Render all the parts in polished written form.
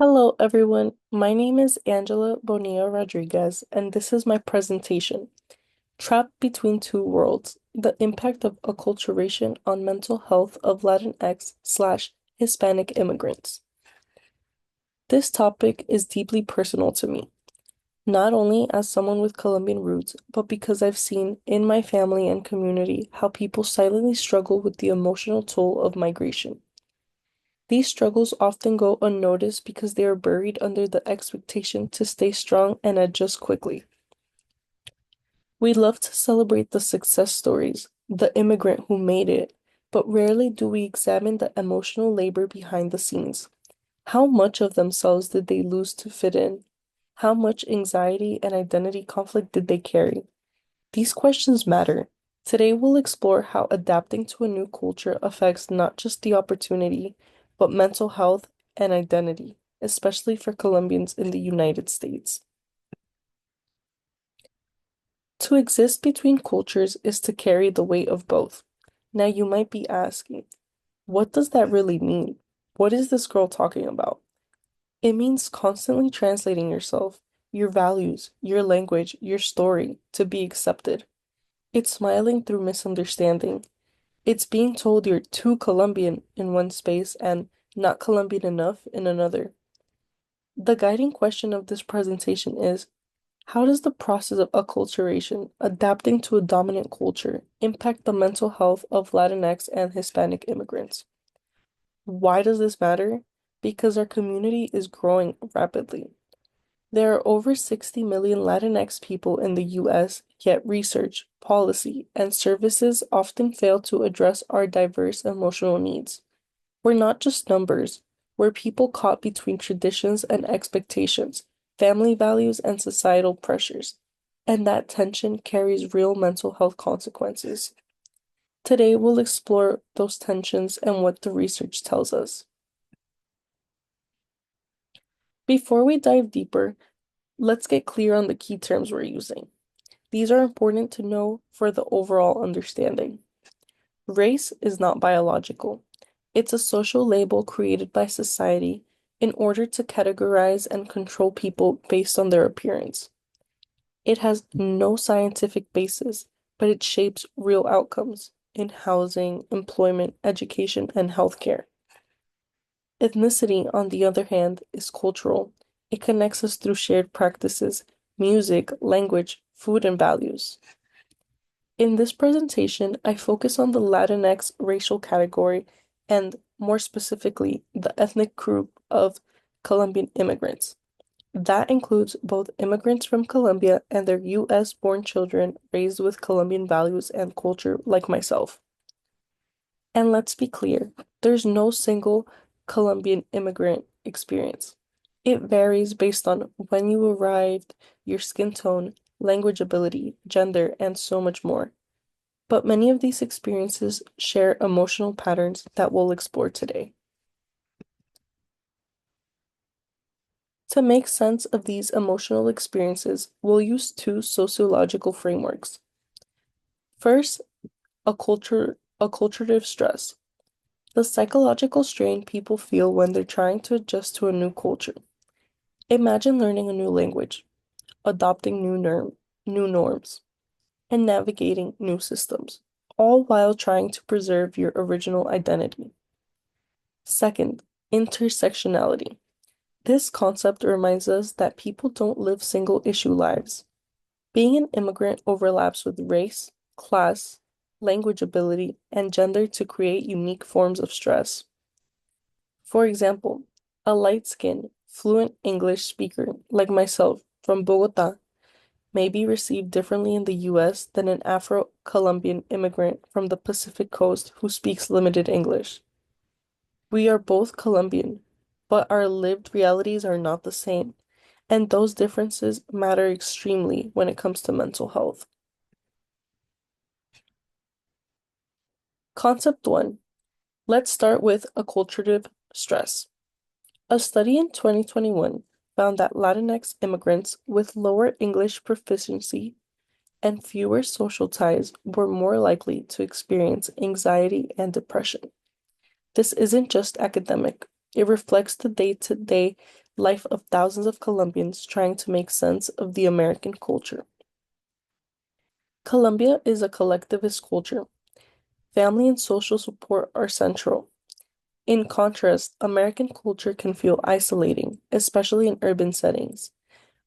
Hello, everyone. My name is Angela Bonilla-Rodriguez, and this is my presentation, Trapped Between Two Worlds, the Impact of Acculturation on Mental Health of Latinx/ Hispanic Immigrants. This topic is deeply personal to me, not only as someone with Colombian roots, but because I've seen in my family and community how people silently struggle with the emotional toll of migration. These struggles often go unnoticed because they are buried under the expectation to stay strong and adjust quickly. We love to celebrate the success stories, the immigrant who made it, but rarely do we examine the emotional labor behind the scenes. How much of themselves did they lose to fit in? How much anxiety and identity conflict did they carry? These questions matter. Today, we'll explore how adapting to a new culture affects not just the opportunity, but mental health and identity, especially for Colombians in the United States. To exist between cultures is to carry the weight of both. Now, you might be asking, what does that really mean? What is this girl talking about? It means constantly translating yourself, your values, your language, your story to be accepted. It's smiling through misunderstanding. It's being told you're too Colombian in one space and not Colombian enough in another. The guiding question of this presentation is, how does the process of acculturation, adapting to a dominant culture, impact the mental health of Latinx and Hispanic immigrants? Why does this matter? Because our community is growing rapidly. There are over 60 million Latinx people in the US, yet research, policy, and services often fail to address our diverse emotional needs. We're not just numbers, we're people caught between traditions and expectations, family values and societal pressures, and that tension carries real mental health consequences. Today, we'll explore those tensions and what the research tells us. Before we dive deeper, let's get clear on the key terms we're using. These are important to know for the overall understanding. Race is not biological. It's a social label created by society in order to categorize and control people based on their appearance. It has no scientific basis, but it shapes real outcomes in housing, employment, education, and healthcare. Ethnicity, on the other hand, is cultural. It connects us through shared practices, music, language, food, and values. In this presentation, I focus on the Latinx racial category and, more specifically, the ethnic group of Colombian immigrants. That includes both immigrants from Colombia and their US-born children raised with Colombian values and culture like myself. And let's be clear, there's no single Colombian immigrant experience. It varies based on when you arrived, your skin tone, language ability, gender, and so much more. But many of these experiences share emotional patterns that we'll explore today. To make sense of these emotional experiences, we'll use two sociological frameworks. First, acculturative stress, the psychological strain people feel when they're trying to adjust to a new culture. Imagine learning a new language, adopting new norms, and navigating new systems, all while trying to preserve your original identity. Second, intersectionality. This concept reminds us that people don't live single issue lives. Being an immigrant overlaps with race, class, language ability, and gender to create unique forms of stress. For example, a light-skinned, fluent English speaker like myself from Bogota may be received differently in the US than an Afro-Colombian immigrant from the Pacific Coast who speaks limited English. We are both Colombian, but our lived realities are not the same, and those differences matter extremely when it comes to mental health. Concept 1. Let's start with acculturative stress. A study in 2021 found that Latinx immigrants with lower English proficiency and fewer social ties were more likely to experience anxiety and depression. This isn't just academic, it reflects the day-to-day life of thousands of Colombians trying to make sense of the American culture. Colombia is a collectivist culture. Family and social support are central. In contrast, American culture can feel isolating, especially in urban settings.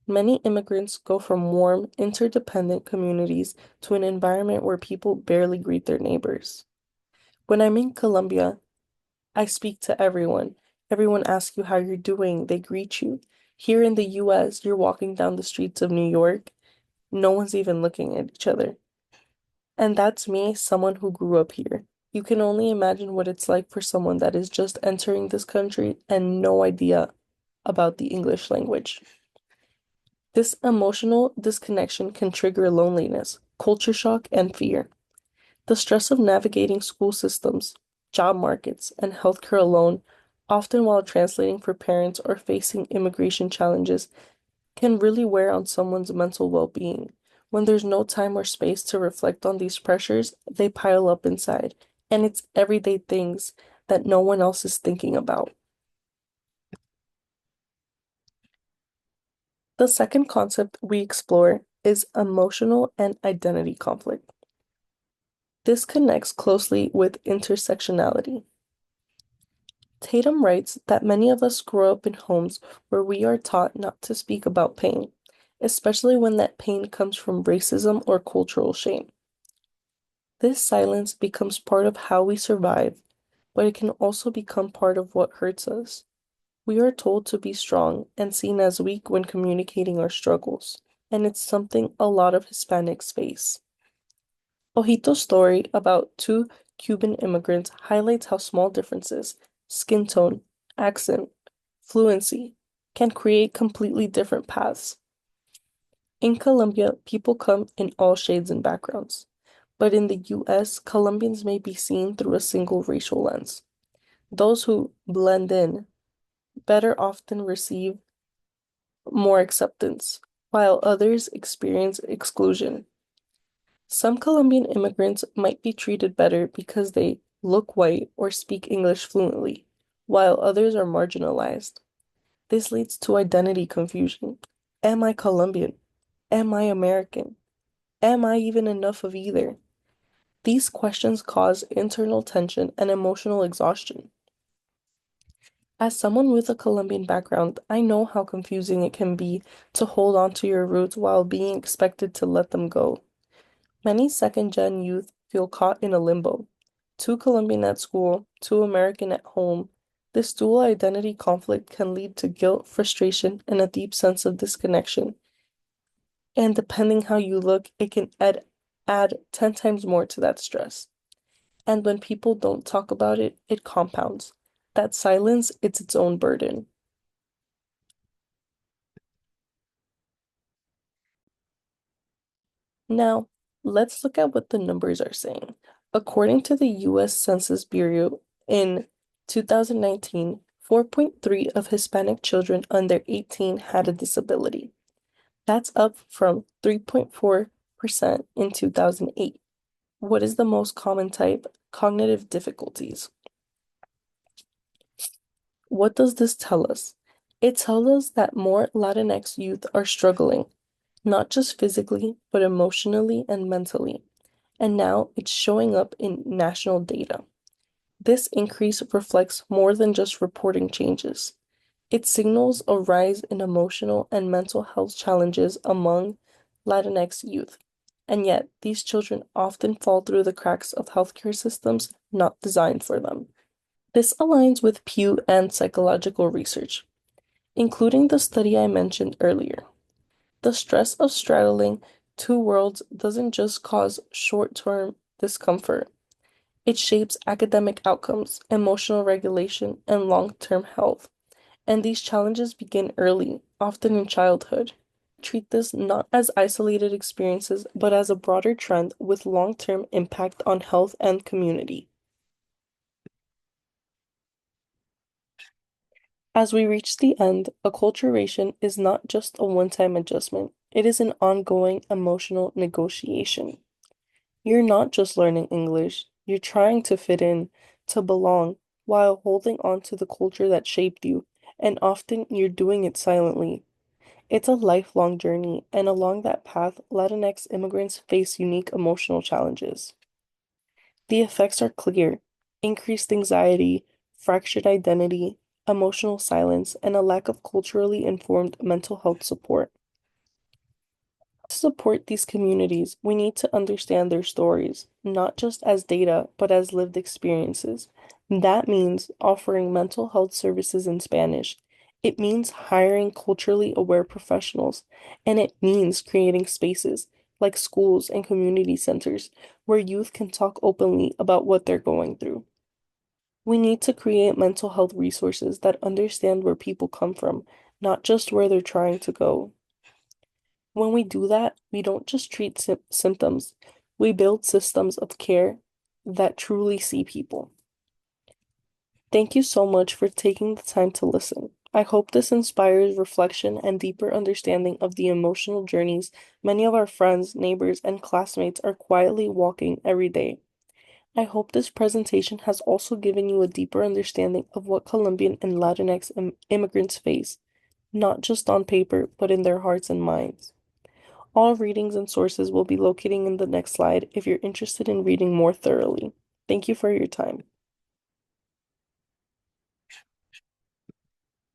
Many immigrants go from warm, interdependent communities to an environment where people barely greet their neighbors. When I'm in Colombia, I speak to everyone. Everyone asks you how you're doing, they greet you. Here in the US, you're walking down the streets of New York, no one's even looking at each other. And that's me, someone who grew up here. You can only imagine what it's like for someone that is just entering this country and no idea about the English language. This emotional disconnection can trigger loneliness, culture shock, and fear. The stress of navigating school systems, job markets, and healthcare alone, often while translating for parents or facing immigration challenges, can really wear on someone's mental well-being. When there's no time or space to reflect on these pressures, they pile up inside, and it's everyday things that no one else is thinking about. The second concept we explore is emotional and identity conflict. This connects closely with intersectionality. Tatum writes that many of us grow up in homes where we are taught not to speak about pain, especially when that pain comes from racism or cultural shame. This silence becomes part of how we survive, but it can also become part of what hurts us. We are told to be strong and seen as weak when communicating our struggles, and it's something a lot of Hispanics face. Ojito's story about two Cuban immigrants highlights how small differences, skin tone, accent, fluency, can create completely different paths. In Colombia, people come in all shades and backgrounds, but in the US, Colombians may be seen through a single racial lens. Those who blend in better often receive more acceptance, while others experience exclusion. Some Colombian immigrants might be treated better because they look white or speak English fluently, while others are marginalized. This leads to identity confusion. Am I Colombian? Am I American? Am I even enough of either? These questions cause internal tension and emotional exhaustion. As someone with a Colombian background, I know how confusing it can be to hold on to your roots while being expected to let them go. Many second gen youth feel caught in a limbo. Too Colombian at school, too American at home. This dual identity conflict can lead to guilt, frustration, and a deep sense of disconnection. And depending how you look, it can add 10 times more to that stress. And when people don't talk about it, it compounds. That silence, it's its own burden. Now, let's look at what the numbers are saying. According to the US Census Bureau, in 2019, 4.3 of Hispanic children under 18 had a disability. That's up from 3.4% in 2008. What is the most common type? Cognitive difficulties. What does this tell us? It tells us that more Latinx youth are struggling, not just physically, but emotionally and mentally. And now it's showing up in national data. This increase reflects more than just reporting changes. It signals a rise in emotional and mental health challenges among Latinx youth. And yet, these children often fall through the cracks of healthcare systems not designed for them. This aligns with Pew and psychological research, including the study I mentioned earlier. The stress of straddling two worlds doesn't just cause short-term discomfort. It shapes academic outcomes, emotional regulation, and long-term health. And these challenges begin early, often in childhood. Treat this not as isolated experiences, but as a broader trend with long-term impact on health and community. As we reach the end, acculturation is not just a one-time adjustment. It is an ongoing emotional negotiation. You're not just learning English, you're trying to fit in, to belong, while holding on to the culture that shaped you. and often you're doing it silently. It's a lifelong journey, and along that path, Latinx immigrants face unique emotional challenges. The effects are clear: increased anxiety, fractured identity, emotional silence, and a lack of culturally informed mental health support. To support these communities, we need to understand their stories, not just as data, but as lived experiences. That means offering mental health services in Spanish. It means hiring culturally aware professionals, and it means creating spaces like schools and community centers where youth can talk openly about what they're going through. We need to create mental health resources that understand where people come from, not just where they're trying to go. When we do that, we don't just treat symptoms, we build systems of care that truly see people. Thank you so much for taking the time to listen. I hope this inspires reflection and deeper understanding of the emotional journeys many of our friends, neighbors, and classmates are quietly walking every day. I hope this presentation has also given you a deeper understanding of what Colombian and Latinx immigrants face, not just on paper, but in their hearts and minds. All readings and sources will be located in the next slide if you're interested in reading more thoroughly. Thank you for your time.